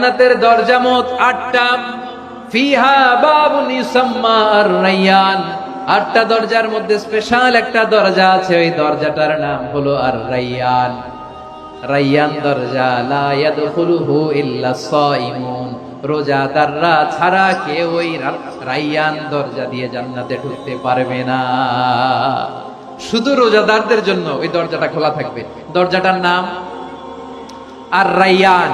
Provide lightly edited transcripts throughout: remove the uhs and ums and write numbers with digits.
জান্নাতের দরজা মোট 8টা। ফিহা বাবুন ইউসাম্মা আর-রায়্যান। 8টা দরজার মধ্যে স্পেশাল একটা দরজা আছে, ওই দরজাটার নাম হলো আর-রায়্যান। রায়্যান দরজা, লা ইয়াদখুলুহু ইল্লা সাইমুন। রোজাদাররা ছাড়া কেউ ওই রায়্যান দরজা দিয়ে জান্নাতে ঢুকতে পারবে না। শুধু রোজাদারদের জন্য ওই দরজাটা খোলা থাকবে। দরজাটার নাম আর-রায়্যান।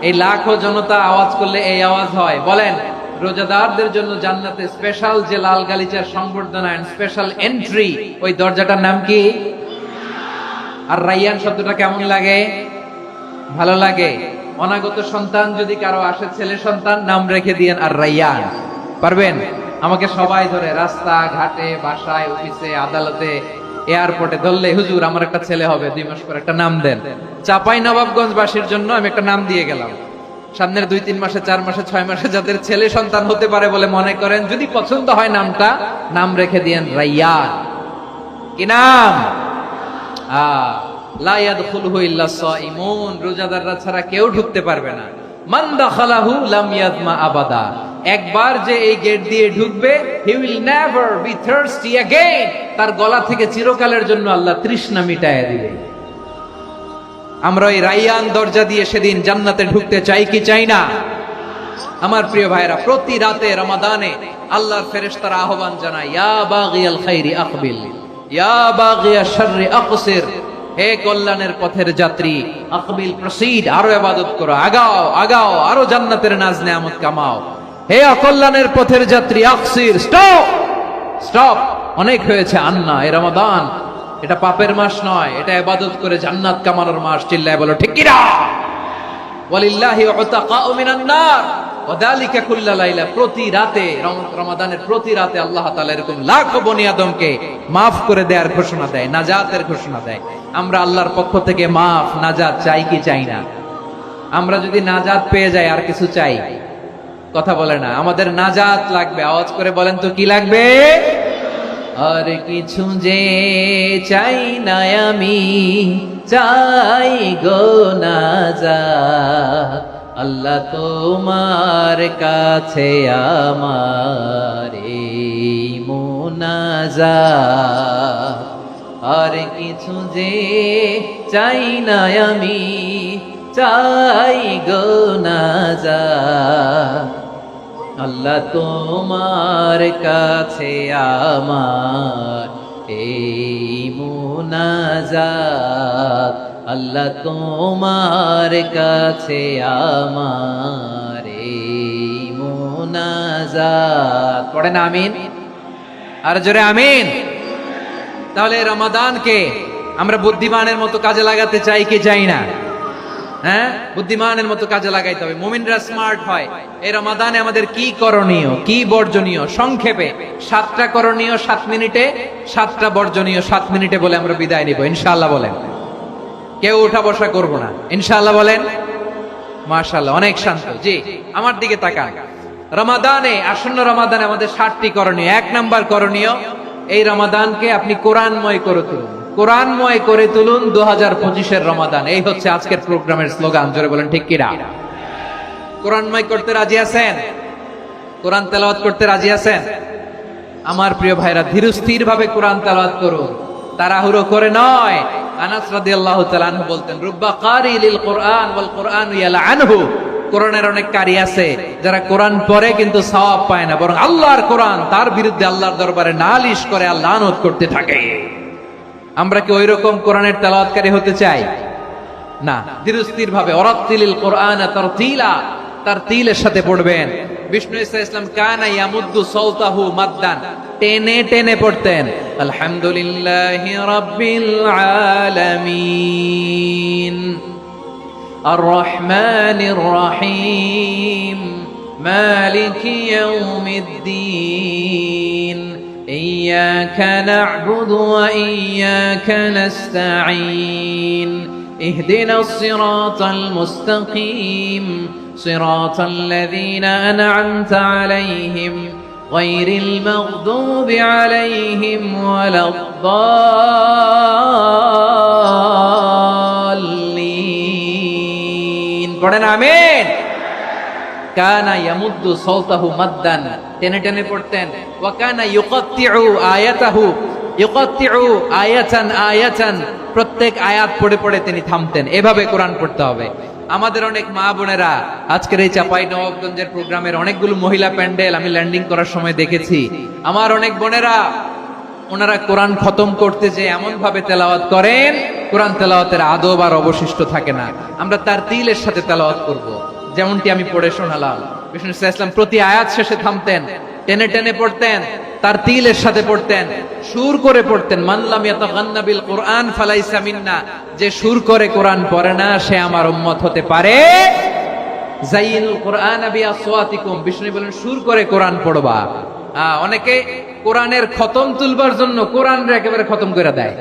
এই লাখো জনতা আওয়াজ করলে এই আওয়াজ হয়, বলেন রোজাদারদের জন্য জান্নাতে স্পেশাল যে লাল গালিচার সংবর্ধনা এন্ড স্পেশাল এন্ট্রি, ওই দরজাটার নাম কি? আর-রায়্যান শব্দটা কেমন লাগে? ভালো লাগে। অনাগত সন্তান যদি কারো আসে, ছেলে সন্তান, নাম রেখে দিয়েন আর-রায়্যান। পারবেন? আমাকে সবাই ধরে রাস্তা ঘাটে, বাসায়, অফিসে, আদালতে, এয়ারপোর্টে ধরলে, হুজুর আমার একটা ছেলে হবে 2 মাস পর, একটা নাম দেন। চাপাই নবাবগঞ্জ বাসীর জন্য আমি একটা নাম দিয়ে গেলাম। সামনের 2-3 মাসে, 4 মাসে, 6 মাসে যাদের ছেলে সন্তান হতে পারে বলে মনে করেন, যদি পছন্দ হয় নামটা, নাম রেখে দিয়েন রায়্যান। কি নাম? লা ইয়াদখুলুহু ইল্লা সাইমুন। রোজাদাররা ছাড়া কেউ ঢুকতে পারবে না। মান দাখালাহু লাম ইয়াদমা আবাদা। একবার যে এই গেট দিয়ে ঢুকবে, he will never be thirsty again। তার গলা থেকে চিরকালের জন্য আল্লাহ তৃষ্ণা মিটায়া দিবে। আমরা ওই রায়্যান দরজা দিয়ে সেদিন জান্নাতে ঢুকতে চাই কি চাই না? আমার প্রিয় ভাইরা, প্রতি রাতে রমাদানে আল্লাহর ফেরেশতারা আহ্বান জানায়, ইয়া বাগিয়াল খাইরি আকবিল, ইয়া বাগিয়াশ শাররি আকসির। হে কল্যাণের পথের যাত্রী, আকবিল, প্রসিড, আরো ইবাদত করো, আগাও আগাও, আরো জান্নাতের নাজ নেয়ামত কামাও। হে অকল্যাণের পথের যাত্রী, আকসির, স্টপ স্টপ, অনেক হয়েছে। আন্না, এ রমাদান এটা পাপের মাস নয়, এটা ইবাদত করে জান্নাত কামানোর মাস। চিল্লায় বলো ঠিক কিনা? ওয়ালিল্লাহি উতাকাউ মিনান নার ওয়া যালিকা কুল্লা লাইলা। প্রতি রাতে, রমাদানের প্রতি রাতে আল্লাহ তাআলা এরকম লাখো বনি আদমকে maaf করে দেওয়ার ঘোষণা দেয়, নাজাতের ঘোষণা দেয়। আমরা আল্লাহর পক্ষ থেকে maaf, নাজাত চাই কি চাই না? আমরা যদি নাজাত পেয়ে যাই, আর কিছু চাই? কথা বলে না। আমাদের নাজাত লাগবে। আওয়াজ করে বলেন তো কি লাগবে? আর কিছু যে চাই না আমি, চাই গো নাজাত। আল্লাহ তোমার কাছে আমার এই মুনাজাত। আর কিছু যে চাই না আমি, চাই গো নাজাত। আল্লাহ তোমার কাছে আমার এই মুনাজাত। আল্লাহ তোমার কাছে আমার এই মুনাজাত। পড়েন আমিন, আর জোরে আমিন। তাহলে রমাদানকে আমরা বুদ্ধিমানের মতো কাজে লাগাতে চাই কি চাই না? হ্যাঁ, বুদ্ধিমানের মতো কাজে লাগাইতে হবে। মুমিনরা স্মার্ট হয়। এই রমাদানে আমাদের কি করণীয়, কি বর্জনীয়, সংক্ষেপে 7টা করণীয় 7 মিনিটে, 7টা বর্জনীয় 7 মিনিটে বলে আমরা বিদায় নিব ইনশাআল্লাহ। বলেন, কেউ উঠা বসা করব না ইনশাআল্লাহ। বলেন মাশাআল্লাহ, অনেক শান্ত। জি, আমার দিকে তাকান। রমাদানে, আসন্ন রমাদানে আমাদের 7টি করণীয়। 1 নাম্বার করণীয়, এই রমাদানকে আপনি কোরআনময় করে তুলুন। কোরআনময় করে তুলুন 2025-এর রমাদান। এই হচ্ছে আজকের প্রোগ্রামের স্লোগান। জোরে বলেন ঠিক কিনা? কোরআনময় করতে রাজি আছেন? কোরআন তেলাওয়াত করতে রাজি আছেন? আমার প্রিয় ভাইরা, ধীরস্থির ভাবে কোরআন তেলাওয়াত করুন, তাড়াহুড়ো করে নয়। আনাস রাদিয়াল্লাহু তাআলা আনহু বলতেন, রুব্বা কারি লিল কোরআন ওয়াল কোরআন ইয়ালআনহু। কোরআনের অনেক কারি আছে যারা কোরআন পড়ে কিন্তু সওয়াব পায় না, বরং আল্লাহর কোরআন তার বিরুদ্ধে আল্লাহর দরবারে নালিশ করে, আল্লাহ লানত করতে থাকে। আমরা কি ওই রকম কোরআনের তেলাওয়াতকারী হতে চাই? না। ধীরস্থির ভাবে, ওয়ারাত্তিলিল কোরআন তারতিলা, তারতিলের সাথে পড়বেন। বিষ্ণু ঈসা ইসলাম কানা ইয়ামুদ্দু সাওতাহু মাদ্দান, টেনে টেনে পড়তেন। আলহামদুলিল্লাহি রাব্বিল আলামিন আর রহমানির রহিম মালিকি ইয়াউমিদ্দিন إياك نعبد وإياك نستعين اهدنا الصراط المستقيم صراط الذين أنعمت عليهم غير المغضوب عليهم ولا الضالين। পড়েন আমিন। কানা ইয়ামুদ্দু সাওতাহু মাদ্দান, টেনে টেনে পড়তেন। ওয়া কানা ইউকাত্তিউ আয়াতাহু, ইউকাত্তিউ আয়াতান আয়াতান, প্রত্যেক আয়াত পড়ে পড়ে তিনি থামতেন। এভাবে কোরআন পড়তে হবে। আমাদের অনেক মা বোনেরা আজকের এই চাপাই নবাবগঞ্জের প্রোগ্রামের অনেকগুলো মহিলা প্যান্ডেল আমি ল্যান্ডিং করার সময় দেখেছি। আমার অনেক বোনেরা ওনারা কোরআন খতম করতে যে এমন ভাবে তেলাওয়াত করেন, কোরআন তেলাওয়াতের আদব আর অবশিষ্ট থাকে না। আমরা তার তিলের সাথে তেলাওয়াত করব, যেমনটি আমি পড়ে শোনালাম। বিষ্ণু ইসলাম প্রতি আয়াত শেষে থামতেন, টেনে টেনে পড়তেন, তার তিলের সাথে পড়তেন, সুর করে পড়তেন। মানলাম ইয়াতাগান্না বিল কোরআন ফালাইসা মিন্না, যে সুর করে কোরআন পড়ে না সে আমার উম্মত হতে পারে। যাইনুল কোরআন বিআসওয়াতিকুম, বিষ্ণু বলেন সুর করে কোরআন পড়বা। অনেকে কোরআনের খতম তুলবার জন্য কোরআন একেবারে খতম করে দেয়,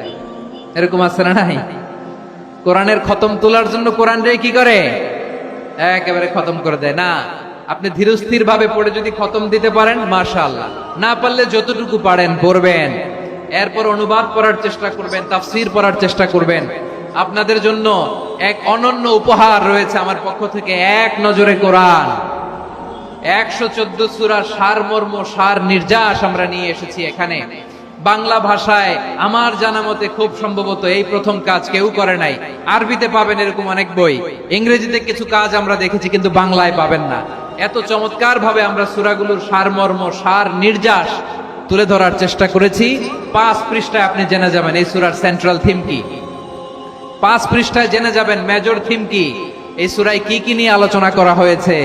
এরকম আছে না নাই? কোরআনের খতম তোলার জন্য কোরআন রে কি করে, একেবারে খতম করে দেয় না। আপনি ধীরস্থির ভাবে পড়ে যদি খতম দিতে পারেন মাশাআল্লাহ, না পারলে যতটুকু পারেন পড়বেন, এরপর অনুবাদ পড়ার চেষ্টা করবেন, তাফসীর পড়ার চেষ্টা করবেন। আপনাদের জন্য এক অনন্য উপহার রয়েছে আমার পক্ষ থেকে, এক নজরে কোরআন 114 সূরার সারমর্ম, সার নির্যাস আমরা নিয়ে এসেছি এখানে বাংলা ভাষায়। আমার জানা মতে খুব সম্ভবত এই প্রথম কাজ কেউ করে নাই। আরবিতে পাবেন এরকম অনেক বই, ইংরেজিতে কিছু কাজ আমরা দেখেছি, কিন্তু বাংলায় পাবেন না। এত চমৎকার ভাবে আমরা সূরাগুলোর সারমর্ম, সার নির্যাস তুলে ধরার চেষ্টা করেছি। 5 পৃষ্ঠায় আপনি জেনে যাবেন এই সূরার সেন্ট্রাল থিম কি। 5 পৃষ্ঠায় জেনে যাবেন মেজর থিম কি, এই সূরায় কি কি নিয়ে আলোচনা করা হয়েছে,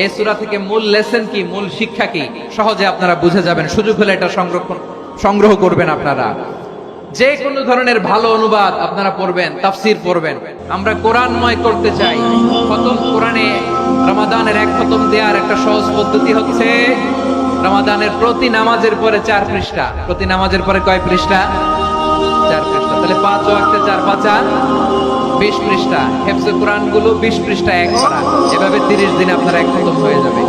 এই সূরা থেকে মূল লেসন কি, মূল শিক্ষা কি, সহজে আপনারা বুঝে যাবেন। সুযোগ হলে এটা সংগ্রহ করবেন। আপনারা যে কোনো ধরনের ভালো অনুবাদ আপনারা পড়বেন, তাফসীর পড়বেন। আমরা কোরআনময় করতে চাই। খতম কোরআনে রমাদানের এক খতম দেওয়ার একটা সহজ পদ্ধতি হচ্ছে রমাদানের প্রতি নামাজের পরে 4 পৃষ্ঠা। প্রতি নামাজের পরে কয় পৃষ্ঠা? 4 পৃষ্ঠা। তাহলে 5 ওয়াক্তে 4 5 20 পৃষ্ঠা। হেফজে কোরআন গুলো 20 পৃষ্ঠা এক করা, এভাবে 30 দিনে আপনার এক খতম হয়ে যাবে।